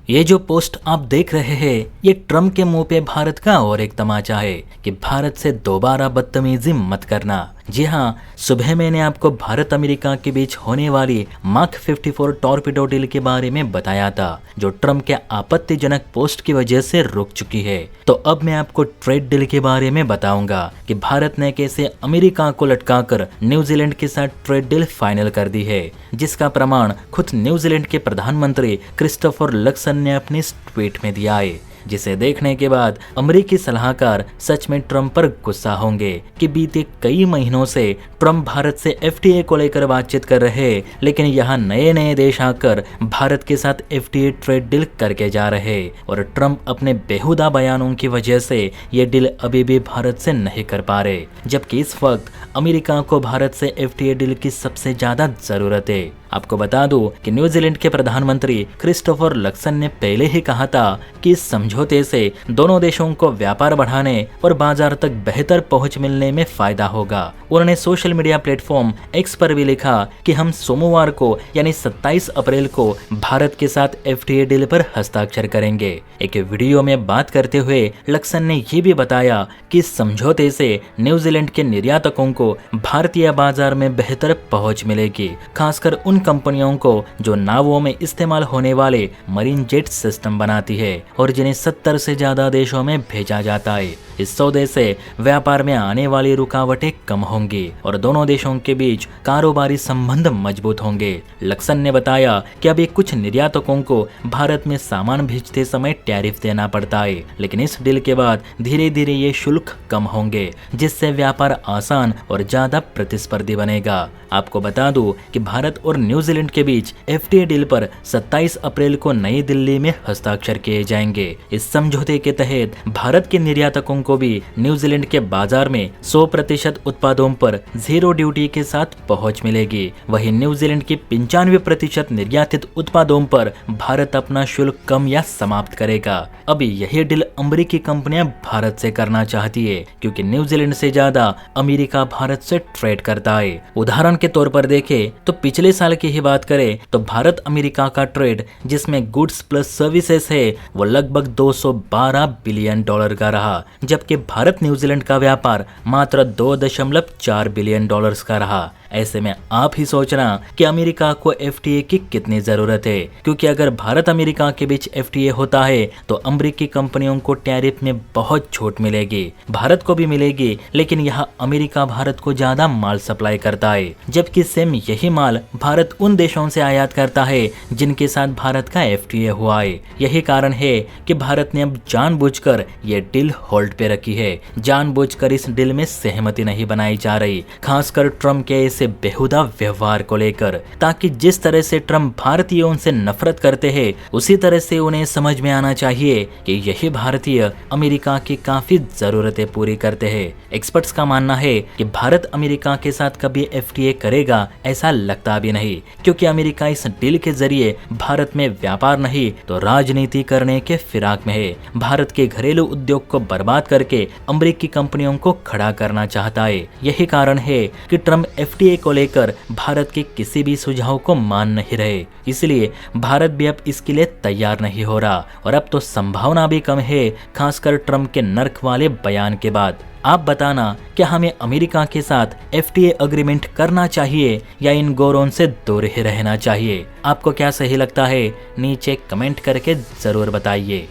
ये जो पोस्ट आप देख रहे हैं ये ट्रम्प के मुंह पे भारत का और एक तमाचा है कि भारत से दोबारा बदतमीजी मत करना। जी हाँ, सुबह मैंने आपको भारत अमेरिका के बीच होने वाली मार्क 54 टॉर्पिडो डील के बारे में बताया था, जो ट्रम्प के आपत्तिजनक पोस्ट की वजह से रुक चुकी है। तो अब मैं आपको ट्रेड डील के बारे में बताऊंगा कि भारत ने कैसे अमेरिका को लटकाकर न्यूजीलैंड के साथ ट्रेड डील फाइनल कर दी है, जिसका प्रमाण खुद न्यूजीलैंड के प्रधानमंत्री क्रिस्टोफर लक्सन ने अपनी ट्वीट में दिया है, जिसे देखने के बाद अमेरिकी सलाहकार सच में ट्रम्प पर गुस्सा होंगे कि बीते कई महीनों से ट्रम्प भारत से एफटीए को लेकर बातचीत कर रहे, लेकिन यहाँ नए नए देश आकर भारत के साथ एफटीए ट्रेड डील करके जा रहे और ट्रम्प अपने बेहुदा बयानों की वजह से ये डील अभी भी भारत से नहीं कर पा रहे, जबकि इस वक्त अमेरिका को भारत से एफटीए डील की सबसे ज्यादा जरूरत है। आपको बता दूं कि न्यूजीलैंड के प्रधानमंत्री क्रिस्टोफर लक्सन ने पहले ही कहा था कि इस समझौते से दोनों देशों को व्यापार बढ़ाने और बाजार तक बेहतर पहुंच मिलने में फायदा होगा। उन्होंने सोशल मीडिया प्लेटफॉर्म एक्स पर भी लिखा कि हम सोमवार को यानी 27 अप्रैल को भारत के साथ एफटीए डील पर हस्ताक्षर करेंगे। एक वीडियो में बात करते हुए लक्सन ने यह भी बताया कि इस समझौते से न्यूजीलैंड के निर्यातकों को भारतीय बाजार में बेहतर पहुंच मिलेगी, खासकर उन कंपनियों को जो नावों में इस्तेमाल होने वाले मरीन जेट सिस्टम बनाती है और जिन्हें 70 से ज्यादा देशों में भेजा जाता है। इस सौदे से व्यापार में आने वाली रुकावटें कम होंगी और दोनों देशों के बीच कारोबारी संबंध मजबूत होंगे। लक्सन ने बताया कि अभी कुछ निर्यातकों को भारत में सामान भेजते समय टैरिफ देना पड़ता है, लेकिन इस डील के बाद धीरे धीरे ये शुल्क कम होंगे, जिससे व्यापार आसान और ज्यादा प्रतिस्पर्धी बनेगा। आपको बता दूं कि भारत और न्यूजीलैंड के बीच एफटीए डील पर 27 अप्रैल को नई दिल्ली में हस्ताक्षर किए जाएंगे। इस समझौते के तहत भारत के निर्यातकों को भी न्यूजीलैंड के बाजार में 100% उत्पादों पर जीरो ड्यूटी के साथ पहुंच मिलेगी। वहीं न्यूजीलैंड की 95% निर्यातित उत्पादों पर भारत अपना शुल्क कम या समाप्त करेगा। अभी यही डील अमेरिकी कंपनियां भारत से करना चाहती है, क्योंकि न्यूजीलैंड से ज्यादा अमेरिका भारत से ट्रेड करता है। उदाहरण के तौर पर देखें तो पिछले साल की ही बात करें तो भारत अमेरिका का ट्रेड, जिसमें गुड्स प्लस सर्विसेज है, वो लगभग 212 बिलियन डॉलर का रहा, जबकि भारत न्यूजीलैंड का व्यापार मात्र 2.4 बिलियन डॉलर्स का रहा। ऐसे में आप ही सोचना कि अमेरिका को एफटीए की कितनी जरूरत है, क्योंकि अगर भारत अमेरिका के बीच एफटीए होता है तो अमेरिकी कंपनियों को टैरिफ में बहुत छूट मिलेगी, भारत को भी मिलेगी, लेकिन यहाँ अमेरिका भारत को ज्यादा माल सप्लाई करता है, जबकि सेम यही माल भारत उन देशों से आयात करता है जिनके साथ भारत का एफटीए हुआ है। यही कारण है कि भारत ने अब जानबूझकर ये डील होल्ड पे रखी है, जानबूझकर इस डील में सहमति नहीं बनाई जा रही, खासकर ट्रम्प के ऐसे बेहुदा व्यवहार को लेकर, ताकि जिस तरह से ट्रम्प भारतीयों से नफरत करते हैं उसी तरह से उन्हें समझ में आना चाहिए कि यही भारतीय अमेरिका की काफी जरूरतें पूरी करते हैं। एक्सपर्ट्स का मानना है कि भारत अमेरिका के साथ कभी एफटीए करेगा ऐसा लगता भी नहीं, क्योंकि अमेरिका इस डील के जरिए भारत में व्यापार नहीं तो राजनीति करने के फिराक में है। भारत के घरेलू उद्योग को बर्बाद करके अमेरिकी कंपनियों को खड़ा करना चाहता है। यही कारण है कि ट्रम्प एफटीए को लेकर भारत के किसी भी सुझाव को मान नहीं रहे, इसलिए भारत भी अब इसके लिए तैयार नहीं हो रहा और अब तो संभावना भी कम है, खासकर ट्रम्प के नर्क वाले बयान के बाद। आप बताना, क्या हमें अमेरिका के साथ एफटीए एग्रीमेंट करना चाहिए या इन गोरों से दूर ही रहना चाहिए? आपको क्या सही लगता है नीचे कमेंट करके जरूर बताइए।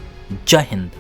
जय हिंद।